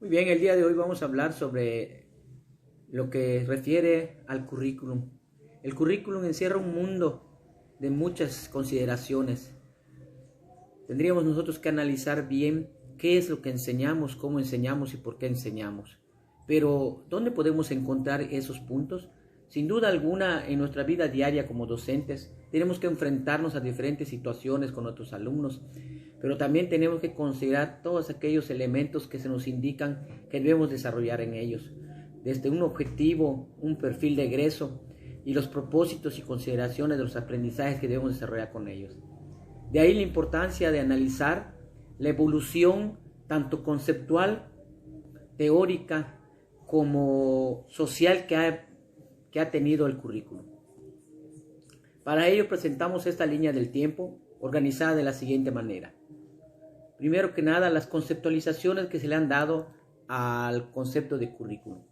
Muy bien, el día de hoy vamos a hablar sobre lo que refiere al currículum. El currículum encierra un mundo de muchas consideraciones. Tendríamos nosotros que analizar bien qué es lo que enseñamos, cómo enseñamos y por qué enseñamos. Pero, ¿dónde podemos encontrar esos puntos? Sin duda alguna, en nuestra vida diaria como docentes, tenemos que enfrentarnos a diferentes situaciones con nuestros alumnos, pero también tenemos que considerar todos aquellos elementos que se nos indican que debemos desarrollar en ellos, desde un objetivo, un perfil de egreso y los propósitos y consideraciones de los aprendizajes que debemos desarrollar con ellos. De ahí la importancia de analizar la evolución tanto conceptual, teórica, como social que ha tenido el currículum. Para ello presentamos esta línea del tiempo organizada de la siguiente manera. Primero que nada, las conceptualizaciones que se le han dado al concepto de currículum.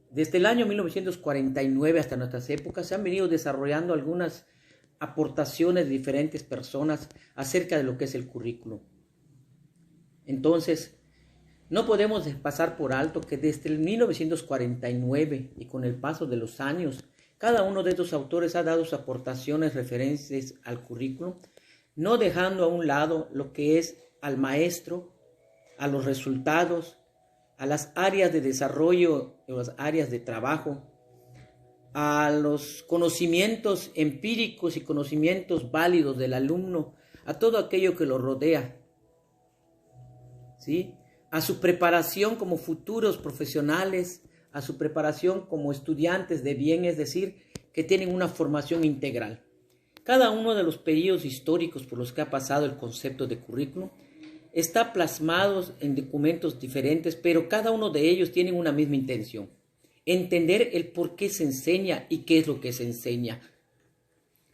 Desde el año 1949 hasta nuestras épocas se han venido desarrollando algunas aportaciones de diferentes personas acerca de lo que es el currículum. Entonces, no podemos pasar por alto que desde el 1949 y con el paso de los años, cada uno de estos autores ha dado sus aportaciones referentes al currículum, no dejando a un lado lo que es al maestro, a los resultados, a las áreas de desarrollo, a las áreas de trabajo, a los conocimientos empíricos y conocimientos válidos del alumno, a todo aquello que lo rodea, ¿sí? A su preparación como futuros profesionales, a su preparación como estudiantes de bien, es decir, que tienen una formación integral. Cada uno de los periodos históricos por los que ha pasado el concepto de currículum está plasmado en documentos diferentes, pero cada uno de ellos tiene una misma intención: entender el por qué se enseña y qué es lo que se enseña,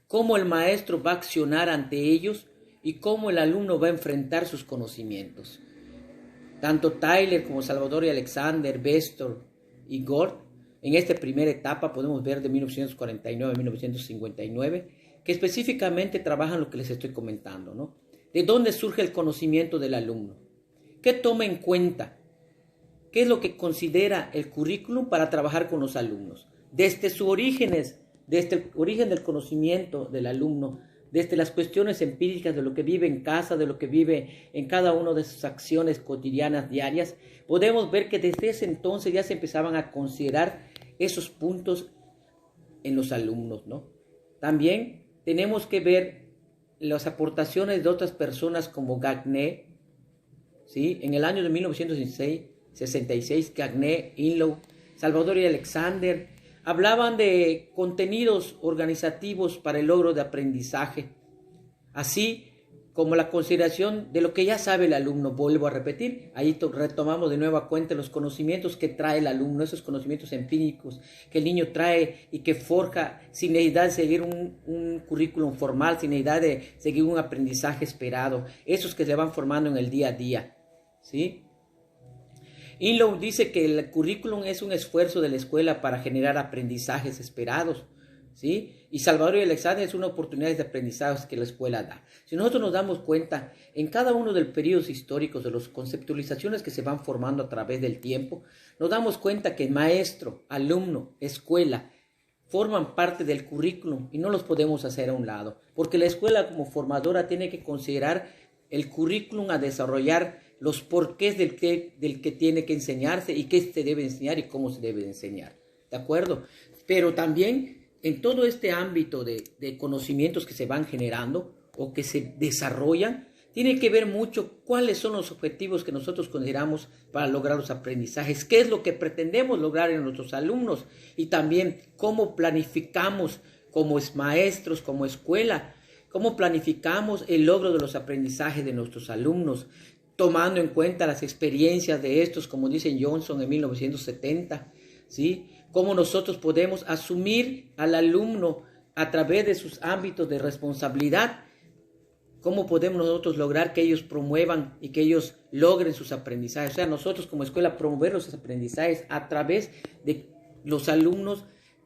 cómo el maestro va a accionar ante ellos y cómo el alumno va a enfrentar sus conocimientos. Tanto Tyler como Salvador y Alexander, Bestor y Gord, en esta primera etapa podemos ver de 1949 a 1959, que específicamente trabajan lo que les estoy comentando, ¿no? ¿De dónde surge el conocimiento del alumno? ¿Qué toma en cuenta? ¿Qué es lo que considera el currículum para trabajar con los alumnos? Desde sus orígenes, desde el origen del conocimiento del alumno, desde las cuestiones empíricas de lo que vive en casa, de lo que vive en cada una de sus acciones cotidianas, diarias, podemos ver que desde ese entonces ya se empezaban a considerar esos puntos en los alumnos, ¿no? También tenemos que ver las aportaciones de otras personas como Gagné, ¿sí? En el año de 1966, Gagné, Inlow, Salvador y Alexander hablaban de contenidos organizativos para el logro de aprendizaje, así como la consideración de lo que ya sabe el alumno. Vuelvo a repetir, ahí retomamos de nuevo a cuenta los conocimientos que trae el alumno, esos conocimientos empíricos que el niño trae y que forja sin necesidad de seguir un currículum formal, sin necesidad de seguir un aprendizaje esperado, esos que se van formando en el día a día, ¿sí? Inlow dice que el currículum es un esfuerzo de la escuela para generar aprendizajes esperados, ¿sí? Y Salvador y Alexander es una oportunidad de aprendizaje que la escuela da. Si nosotros nos damos cuenta, en cada uno de los periodos históricos, de las conceptualizaciones que se van formando a través del tiempo, nos damos cuenta que maestro, alumno, escuela, forman parte del currículum y no los podemos hacer a un lado, porque la escuela como formadora tiene que considerar el currículum a desarrollar los porqués del que tiene que enseñarse y qué se debe enseñar y cómo se debe enseñar, ¿de acuerdo? Pero también en todo este ámbito de conocimientos que se van generando o que se desarrollan, tiene que ver mucho cuáles son los objetivos que nosotros consideramos para lograr los aprendizajes, qué es lo que pretendemos lograr en nuestros alumnos y también cómo planificamos como maestros, como escuela, cómo planificamos el logro de los aprendizajes de nuestros alumnos, tomando en cuenta las experiencias de estos, como dice Johnson en 1970, ¿sí? Cómo nosotros podemos asumir al alumno a través de sus ámbitos de responsabilidad, cómo podemos nosotros lograr que ellos promuevan y que ellos logren sus aprendizajes. O sea, nosotros como escuela promover los aprendizajes a través de los alumnos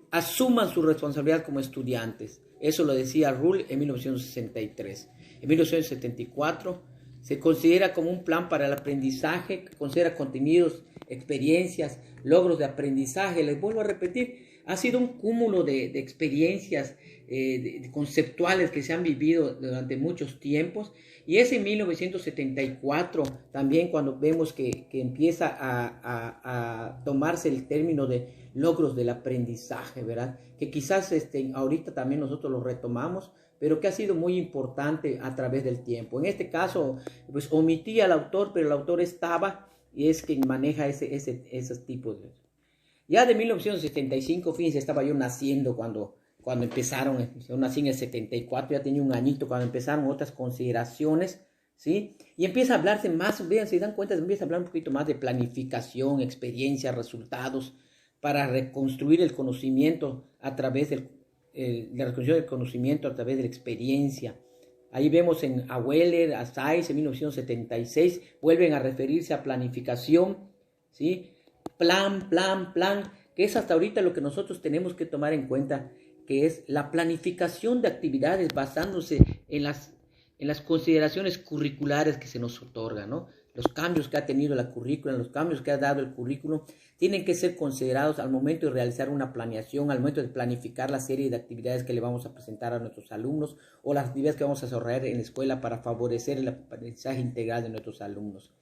asuman su responsabilidad como estudiantes. Eso lo decía Rull en 1963. En 1974 Se considera como un plan para el aprendizaje, que considera contenidos, experiencias, logros de aprendizaje. Les vuelvo a repetir, ha sido un cúmulo de experiencias conceptuales que se han vivido durante muchos tiempos. Y es en 1974 también cuando vemos que empieza a tomarse el término de logros del aprendizaje, ¿verdad? Que quizás ahorita también nosotros lo retomamos, pero que ha sido muy importante a través del tiempo. En este caso, pues omití al autor, pero el autor estaba y es quien maneja esos tipos de... Ya de 1975, fíjense, estaba yo naciendo cuando empezaron, yo nací en el 74, ya tenía un añito cuando empezaron otras consideraciones, ¿sí? Y empieza a hablarse más, vean, si se dan cuenta, empieza a hablar un poquito más de planificación, experiencia, resultados, para reconstruir el conocimiento a través la reconstrucción del conocimiento a través de la experiencia. Ahí vemos a Weller, a Sayce, en 1976, vuelven a referirse a planificación, ¿sí? Plan, que es hasta ahorita lo que nosotros tenemos que tomar en cuenta, que es la planificación de actividades basándose en las consideraciones curriculares que se nos otorgan, ¿no? Los cambios que ha tenido la currícula, los cambios que ha dado el currículo, tienen que ser considerados al momento de realizar una planeación, al momento de planificar la serie de actividades que le vamos a presentar a nuestros alumnos o las actividades que vamos a desarrollar en la escuela para favorecer el aprendizaje integral de nuestros alumnos.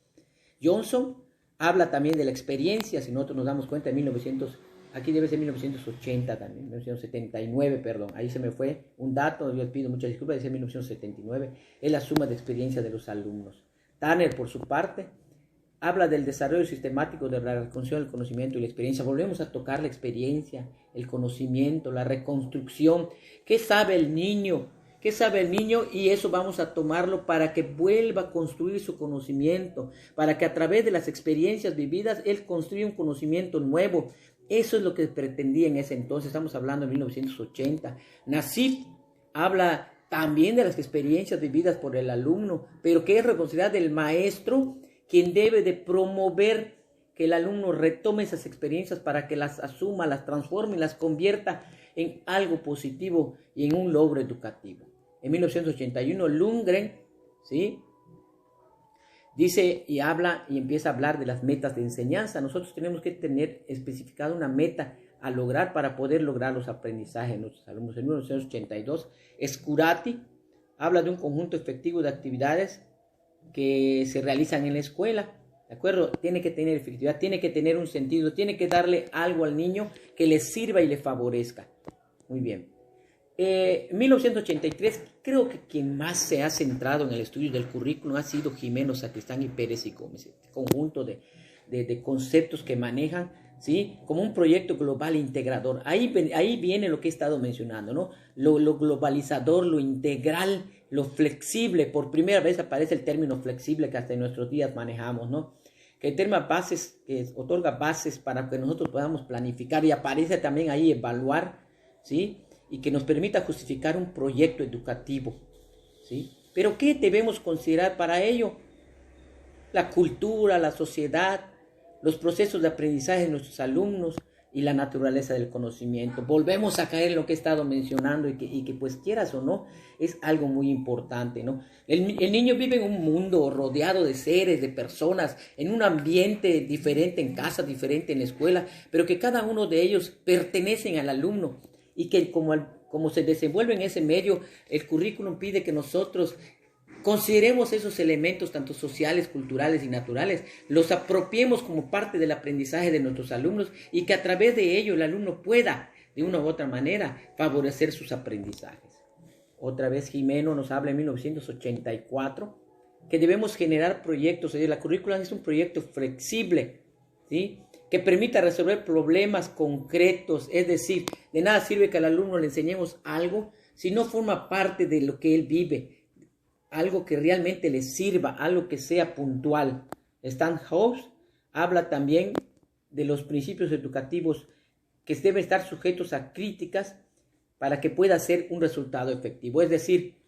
Johnson habla también de la experiencia, si nosotros nos damos cuenta, aquí debe ser 1980 también, 1979, perdón, ahí se me fue un dato, yo les pido muchas disculpas, debe ser 1979, es la suma de experiencia de los alumnos. Tanner, por su parte, habla del desarrollo sistemático de la reconstrucción del conocimiento y la experiencia. Volvemos a tocar la experiencia, el conocimiento, la reconstrucción. ¿Qué sabe el niño? ¿Qué sabe el niño? Y eso vamos a tomarlo para que vuelva a construir su conocimiento, para que a través de las experiencias vividas él construya un conocimiento nuevo. Eso es lo que pretendía en ese entonces, estamos hablando de 1980. Nassif habla también de las experiencias vividas por el alumno, pero que es responsabilidad del maestro quien debe de promover que el alumno retome esas experiencias para que las asuma, las transforme y las convierta en algo positivo y en un logro educativo. En 1981, Lundgren, ¿sí?, dice y habla y empieza a hablar de las metas de enseñanza. Nosotros tenemos que tener especificada una meta a lograr para poder lograr los aprendizajes de nuestros alumnos. En 1982, Scurati habla de un conjunto efectivo de actividades que se realizan en la escuela, ¿de acuerdo? Tiene que tener efectividad, tiene que tener un sentido, tiene que darle algo al niño que le sirva y le favorezca. Muy bien. 1983, creo que quien más se ha centrado en el estudio del currículum ha sido Jimeno, Sacristán y Pérez y Gómez. Este conjunto de conceptos que manejan, ¿sí?, como un proyecto global integrador. Ahí viene lo que he estado mencionando, ¿no? Lo globalizador, lo integral, lo flexible. Por primera vez aparece el término flexible que hasta en nuestros días manejamos, ¿no? Que el término bases, que otorga bases para que nosotros podamos planificar, y aparece también ahí evaluar, ¿sí?, y que nos permita justificar un proyecto educativo, ¿sí? Pero ¿qué debemos considerar para ello? La cultura, la sociedad, los procesos de aprendizaje de nuestros alumnos y la naturaleza del conocimiento. Volvemos a caer en lo que he estado mencionando y que pues quieras o no, es algo muy importante, ¿no? El niño vive en un mundo rodeado de seres, de personas, en un ambiente diferente en casa, diferente en la escuela, pero que cada uno de ellos pertenecen al alumno y que como se desenvuelve en ese medio, el currículum pide que nosotros consideremos esos elementos tanto sociales, culturales y naturales, los apropiemos como parte del aprendizaje de nuestros alumnos y que a través de ello el alumno pueda, de una u otra manera, favorecer sus aprendizajes. Otra vez Jimeno nos habla en 1984 que debemos generar proyectos, es decir, la currícula es un proyecto flexible, ¿sí?, que permita resolver problemas concretos, es decir, de nada sirve que al alumno le enseñemos algo si no forma parte de lo que él vive, algo que realmente le sirva, algo que sea puntual. Stan House habla también de los principios educativos que deben estar sujetos a críticas para que pueda ser un resultado efectivo, es decir,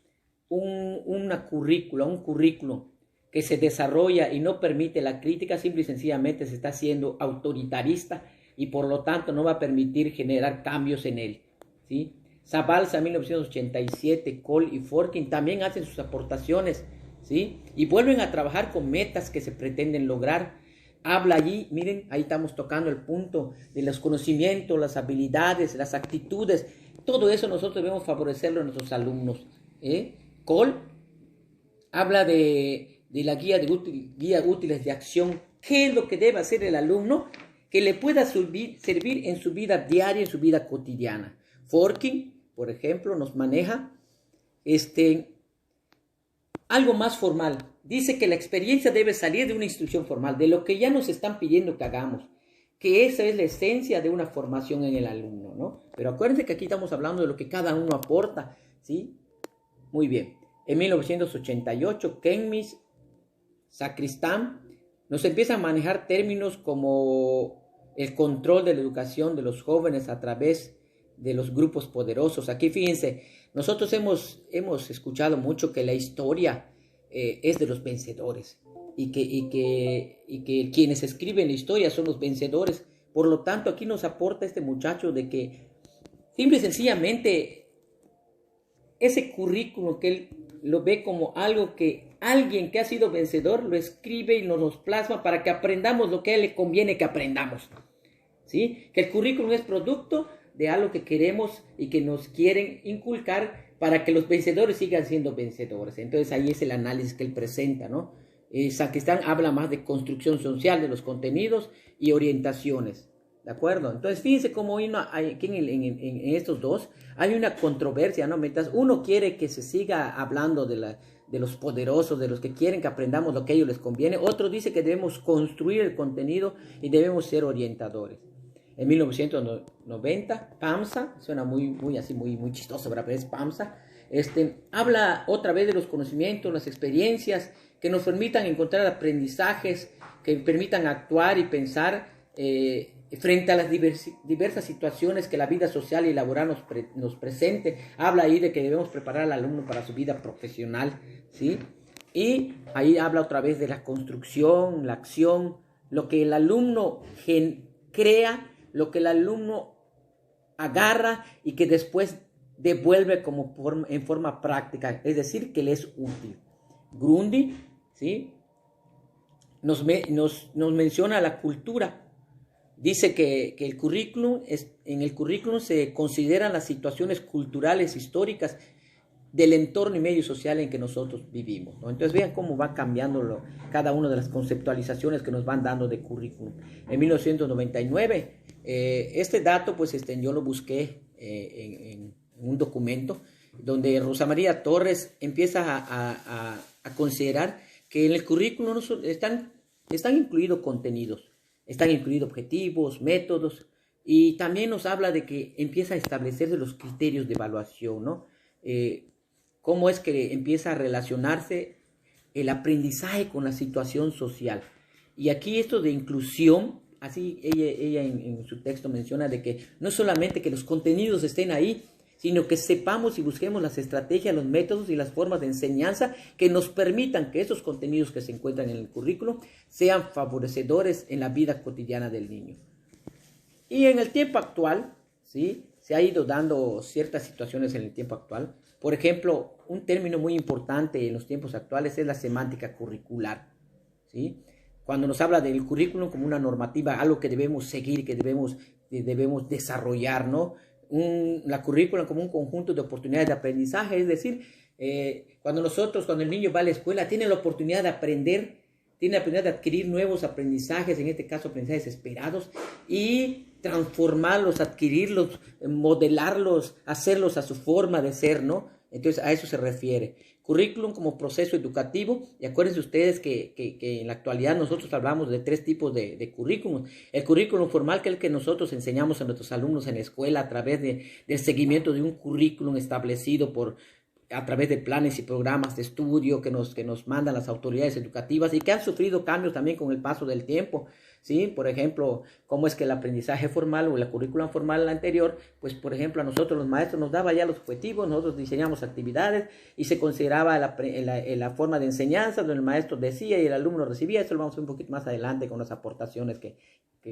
un currículo que se desarrolla y no permite la crítica, simple y sencillamente se está haciendo autoritarista y por lo tanto no va a permitir generar cambios en él, ¿sí? Zabalza, 1987, Cole y Forkin también hacen sus aportaciones, ¿sí? Y vuelven a trabajar con metas que se pretenden lograr. Habla allí, miren, ahí estamos tocando el punto de los conocimientos, las habilidades, las actitudes. Todo eso nosotros debemos favorecerlo a nuestros alumnos. Cole habla de la guía útiles de acción. ¿Qué es lo que debe hacer el alumno que le pueda servir en su vida diaria, en su vida cotidiana? Forking, por ejemplo, nos maneja algo más formal. Dice que la experiencia debe salir de una instrucción formal, de lo que ya nos están pidiendo que hagamos, que esa es la esencia de una formación en el alumno, ¿no? Pero acuérdense que aquí estamos hablando de lo que cada uno aporta, ¿sí? Muy bien. En 1988, Kenmis Sacristán nos empieza a manejar términos como el control de la educación de los jóvenes a través de los grupos poderosos. Aquí fíjense, nosotros hemos escuchado mucho que la historia es de los vencedores y que quienes escriben la historia son los vencedores. Por lo tanto, aquí nos aporta este muchacho de que simple y sencillamente ese currículum que él lo ve como algo que alguien que ha sido vencedor lo escribe y nos plasma para que aprendamos lo que a él le conviene que aprendamos, ¿sí? Que el currículum es producto de algo que queremos y que nos quieren inculcar para que los vencedores sigan siendo vencedores. Entonces ahí es el análisis que él presenta, ¿no? Sacristán habla más de construcción social de los contenidos y orientaciones, ¿de acuerdo? Entonces fíjense cómo aquí en estos dos hay una controversia, ¿no? Mientras uno quiere que se siga hablando de los poderosos, de los que quieren que aprendamos lo que a ellos les conviene, otro dice que debemos construir el contenido y debemos ser orientadores. En 1990, PAMSA, suena muy chistoso, ¿verdad? Pero es PAMSA, habla otra vez de los conocimientos, las experiencias que nos permitan encontrar aprendizajes, que permitan actuar y pensar frente a las diversas situaciones que la vida social y laboral nos presente. Habla ahí de que debemos preparar al alumno para su vida profesional, ¿sí? Y ahí habla otra vez de la construcción, la acción, lo que el alumno crea, lo que el alumno agarra y que después devuelve en forma práctica, es decir, que le es útil. Grundy, ¿sí? nos menciona la cultura. Dice que el currículum en el currículum se consideran las situaciones culturales, históricas del entorno y medio social en que nosotros vivimos, ¿no? Entonces vean cómo va cambiando cada una de las conceptualizaciones que nos van dando de currículum. En 1999, este dato pues yo lo busqué en un documento donde Rosa María Torres empieza a considerar que en el currículum están incluidos contenidos, están incluidos objetivos, métodos, y también nos habla de que empieza a establecerse los criterios de evaluación, ¿no? Cómo es que empieza a relacionarse el aprendizaje con la situación social. Y aquí esto de inclusión, así ella en su texto menciona de que no solamente que los contenidos estén ahí, sino que sepamos y busquemos las estrategias, los métodos y las formas de enseñanza que nos permitan que esos contenidos que se encuentran en el currículo sean favorecedores en la vida cotidiana del niño. Y en el tiempo actual, ¿sí?, se ha ido dando ciertas situaciones en el tiempo actual. Por ejemplo, un término muy importante en los tiempos actuales es la semántica curricular, ¿sí? Cuando nos habla del currículum como una normativa, algo que debemos seguir, que debemos desarrollar, ¿no? La currícula como un conjunto de oportunidades de aprendizaje, es decir, cuando el niño va a la escuela, tiene la oportunidad de aprender, tiene la oportunidad de adquirir nuevos aprendizajes, en este caso aprendizajes esperados, y transformarlos, adquirirlos, modelarlos, hacerlos a su forma de ser, ¿no? Entonces a eso se refiere. Currículum como proceso educativo, y acuérdense ustedes que en la actualidad nosotros hablamos de 3 tipos de currículum. El currículum formal, que es el que nosotros enseñamos a nuestros alumnos en la escuela a través del seguimiento de un currículum establecido a través de planes y programas de estudio que nos mandan las autoridades educativas y que han sufrido cambios también con el paso del tiempo, ¿sí? Por ejemplo, cómo es que el aprendizaje formal o la currícula formal anterior, pues por ejemplo a nosotros los maestros nos daba ya los objetivos, nosotros diseñamos actividades y se consideraba la forma de enseñanza donde el maestro decía y el alumno recibía. Eso lo vamos a ver un poquito más adelante con las aportaciones que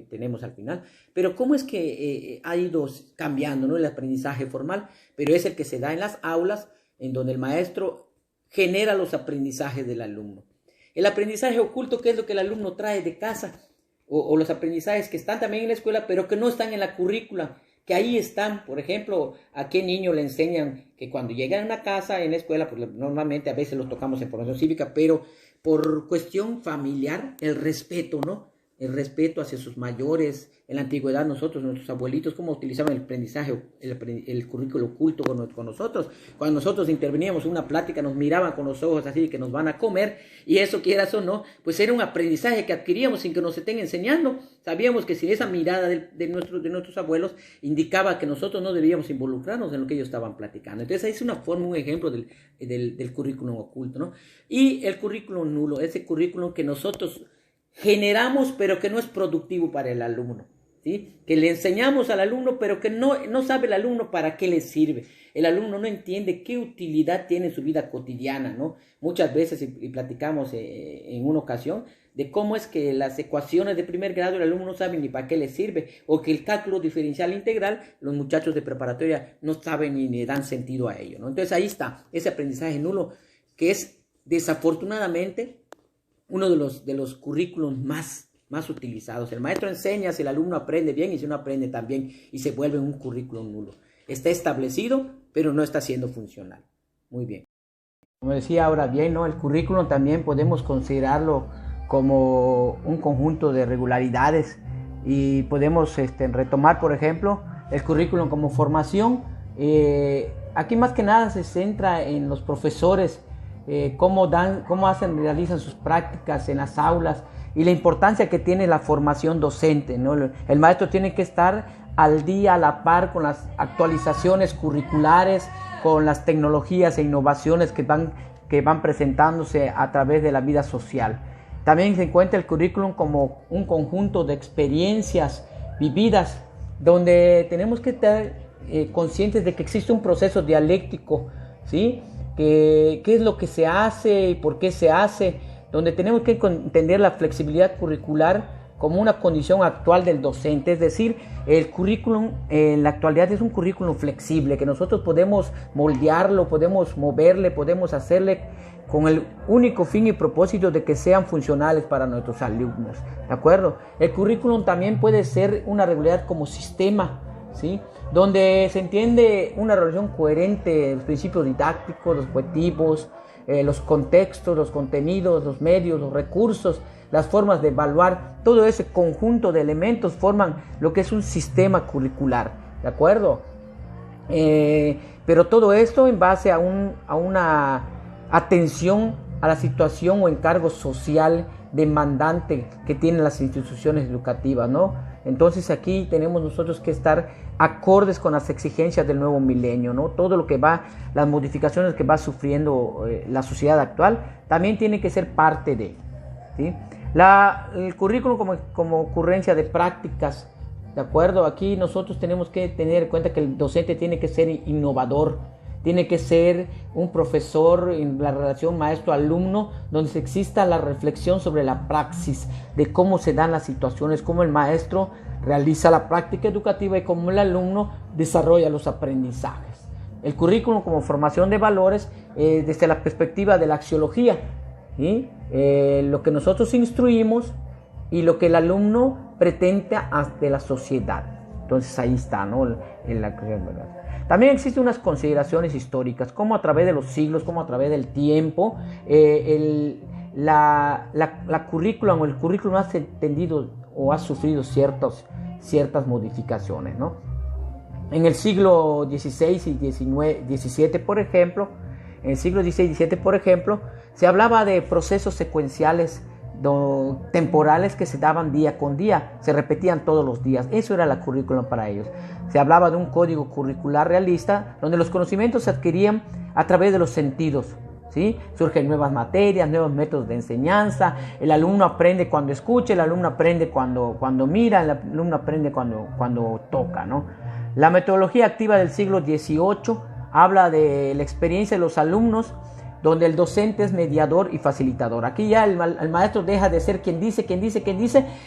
tenemos al final. Pero cómo es que ha ido cambiando, ¿no?, el aprendizaje formal, pero es el que se da en las aulas, en donde el maestro genera los aprendizajes del alumno. El aprendizaje oculto, que es lo que el alumno trae de casa, o los aprendizajes que están también en la escuela, pero que no están en la currícula, que ahí están. Por ejemplo, a qué niño le enseñan que cuando llegan a una casa en la escuela, pues normalmente a veces los tocamos en formación cívica, pero por cuestión familiar, el respeto, ¿no? El respeto hacia sus mayores. En la antigüedad nuestros abuelitos, cómo utilizaban el aprendizaje, el currículo oculto con nosotros. Cuando nosotros interveníamos en una plática, nos miraban con los ojos así que nos van a comer, y eso, quieras o no, pues era un aprendizaje que adquiríamos sin que nos estén enseñando. Sabíamos que si esa mirada de nuestros abuelos indicaba que nosotros no debíamos involucrarnos en lo que ellos estaban platicando. Entonces ahí es una forma, un ejemplo del currículum oculto, ¿no? Y el currículum nulo, ese currículum que nosotros generamos pero que no es productivo para el alumno, ¿sí? Que le enseñamos al alumno pero que no sabe el alumno para qué le sirve. El alumno no entiende qué utilidad tiene en su vida cotidiana, ¿no? Muchas veces, y platicamos en una ocasión, de cómo es que las ecuaciones de primer grado el alumno no sabe ni para qué le sirve, o que el cálculo diferencial integral los muchachos de preparatoria no saben ni le dan sentido a ello, ¿no? Entonces ahí está ese aprendizaje nulo, que es desafortunadamente uno de los currículos más utilizados. El maestro enseña si el alumno aprende bien, y si no aprende también, y se vuelve un currículum nulo. Está establecido, pero no está siendo funcional. Muy bien. Como decía ahora bien, ¿no? El currículum también podemos considerarlo como un conjunto de regularidades, y podemos retomar, por ejemplo, el currículum como formación. Aquí más que nada se centra en los profesores, cómo realizan sus prácticas en las aulas, y la importancia que tiene la formación docente, ¿no? El maestro tiene que estar al día, a la par con las actualizaciones curriculares, con las tecnologías e innovaciones que van presentándose a través de la vida social. También se encuentra el currículum como un conjunto de experiencias vividas, donde tenemos que estar conscientes de que existe un proceso dialéctico, ¿sí? ¿Qué es lo que se hace y por qué se hace? Donde tenemos que entender la flexibilidad curricular como una condición actual del docente. Es decir, el currículum en la actualidad es un currículum flexible, que nosotros podemos moldearlo, podemos moverle, podemos hacerle con el único fin y propósito de que sean funcionales para nuestros alumnos, ¿de acuerdo? El currículum también puede ser una regularidad como sistema, ¿sí? Donde se entiende una relación coherente de los principios didácticos, los objetivos, los contextos, los contenidos, los medios, los recursos, las formas de evaluar. Todo ese conjunto de elementos forman lo que es un sistema curricular, ¿de acuerdo? Pero todo esto en base a una atención a la situación o encargo social demandante que tienen las instituciones educativas, ¿no? Entonces aquí tenemos nosotros que estar acordes con las exigencias del nuevo milenio, ¿no? Todo lo que las modificaciones que va sufriendo la sociedad actual también tiene que ser parte de, ¿sí? El currículum como ocurrencia de prácticas, ¿de acuerdo? Aquí nosotros tenemos que tener en cuenta que el docente tiene que ser innovador, tiene que ser un profesor en la relación maestro-alumno, donde exista la reflexión sobre la praxis, de cómo se dan las situaciones, cómo el maestro realiza la práctica educativa y cómo el alumno desarrolla los aprendizajes. El currículum como formación de valores desde la perspectiva de la axiología, ¿sí? Lo que nosotros instruimos y lo que el alumno pretende de la sociedad. Entonces ahí está, ¿no? También existen unas consideraciones históricas, como a través de los siglos, como a través del tiempo, la currículum o el currículum ha entendido o ha sufrido ciertas modificaciones, ¿no? En el siglo XVI y XVII, por ejemplo, se hablaba de procesos secuenciales temporales que se daban día con día, se repetían todos los días. Eso era la currículum para ellos. Se hablaba de un código curricular realista donde los conocimientos se adquirían a través de los sentidos, ¿sí? Surgen nuevas materias, nuevos métodos de enseñanza. El alumno aprende cuando escucha, el alumno aprende cuando mira, el alumno aprende cuando toca, ¿no? La metodología activa del siglo XVIII habla de la experiencia de los alumnos, donde el docente es mediador y facilitador. Aquí ya el maestro deja de ser quien dice,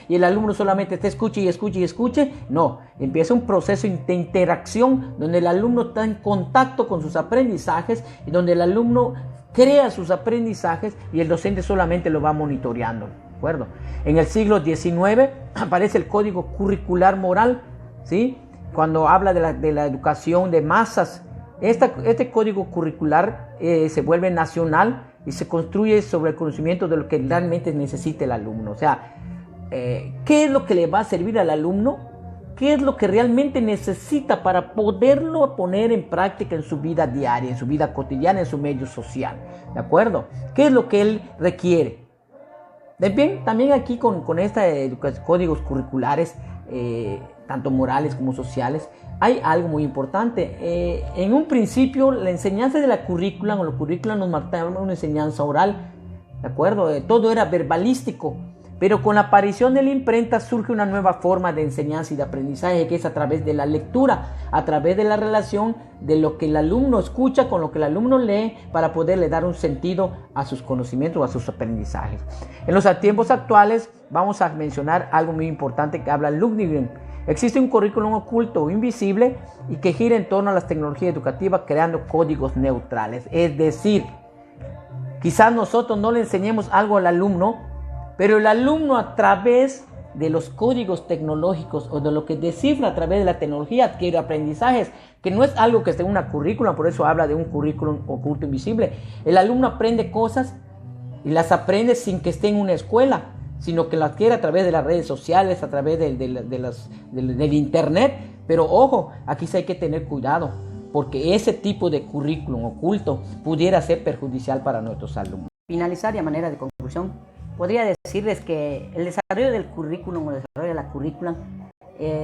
y el alumno solamente te escuche y escuche. No, empieza un proceso de interacción donde el alumno está en contacto con sus aprendizajes y donde el alumno crea sus aprendizajes y el docente solamente lo va monitoreando, ¿de acuerdo? En el siglo XIX aparece el Código Curricular Moral, ¿sí? Cuando habla de la educación de masas. Este código curricular se vuelve nacional y se construye sobre el conocimiento de lo que realmente necesita el alumno. O sea, ¿qué es lo que le va a servir al alumno? ¿Qué es lo que realmente necesita para poderlo poner en práctica en su vida diaria, en su vida cotidiana, en su medio social? ¿De acuerdo? ¿Qué es lo que él requiere? Bien, también aquí con estos códigos curriculares, tanto morales como sociales, hay algo muy importante. En un principio, la enseñanza de la currícula o los currículos nos marcaban una enseñanza oral, ¿de acuerdo? Todo era verbalístico. Pero con la aparición de la imprenta surge una nueva forma de enseñanza y de aprendizaje, que es a través de la lectura, a través de la relación de lo que el alumno escucha con lo que el alumno lee, para poderle dar un sentido a sus conocimientos o a sus aprendizajes. En los tiempos actuales vamos a mencionar algo muy importante que habla Ludwig. Existe un currículum oculto o invisible y que gira en torno a las tecnologías educativas, creando códigos neutrales. Es decir, quizás nosotros no le enseñemos algo al alumno, pero el alumno, a través de los códigos tecnológicos o de lo que descifra a través de la tecnología, adquiere aprendizajes, que no es algo que esté en una currícula, por eso habla de un currículum oculto invisible. El alumno aprende cosas y las aprende sin que esté en una escuela, sino que las adquiere a través de las redes sociales, a través del internet. Pero ojo, aquí sí hay que tener cuidado, porque ese tipo de currículum oculto pudiera ser perjudicial para nuestros alumnos. Finalizar y a manera de conclusión, podría decirles que el desarrollo del currículum o el desarrollo de la currícula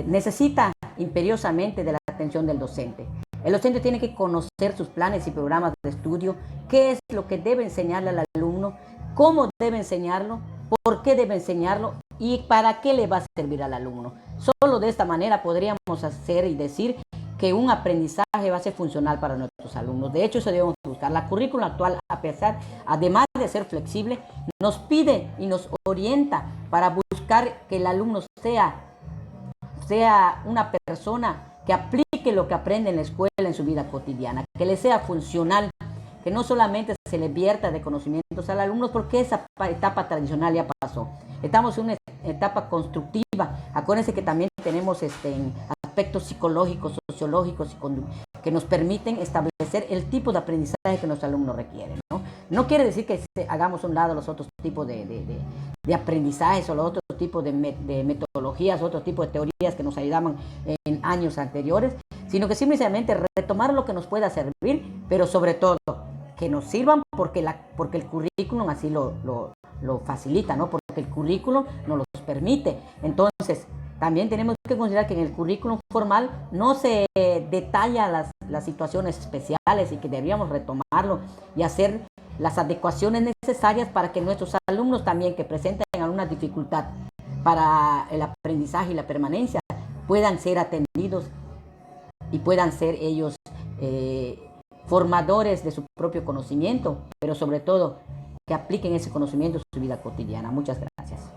necesita imperiosamente de la atención del docente. El docente tiene que conocer sus planes y programas de estudio, qué es lo que debe enseñarle al alumno, cómo debe enseñarlo, por qué debe enseñarlo y para qué le va a servir al alumno. Solo de esta manera podríamos hacer y decir que un aprendizaje va a ser funcional para nuestros alumnos. De hecho, eso debemos buscar. La currícula actual, además de ser flexible, nos pide y nos orienta para buscar que el alumno sea una persona que aplique lo que aprende en la escuela en su vida cotidiana, que le sea funcional, que no solamente se le vierta de conocimientos al alumno, porque esa etapa tradicional ya pasó. Estamos en una etapa constructiva. Acuérdense que también tenemos aspectos psicológicos, sociológicos que nos permiten establecer el tipo de aprendizaje que nuestro alumno requiere, ¿no? No quiere decir que hagamos a un lado los otros tipos de aprendizajes o los otros tipos de metodologías, otros tipos de teorías que nos ayudaban en años anteriores, sino que simplemente retomar lo que nos pueda servir, pero sobre todo que nos sirvan porque el currículum así lo facilita, ¿no? Porque el currículum nos lo permite. Entonces, también tenemos que considerar que en el currículum formal no se detalla las situaciones especiales y que deberíamos retomarlo y hacer las adecuaciones necesarias para que nuestros alumnos también que presenten alguna dificultad para el aprendizaje y la permanencia puedan ser atendidos y puedan ser ellos formadores de su propio conocimiento, pero sobre todo que apliquen ese conocimiento en su vida cotidiana. Muchas gracias.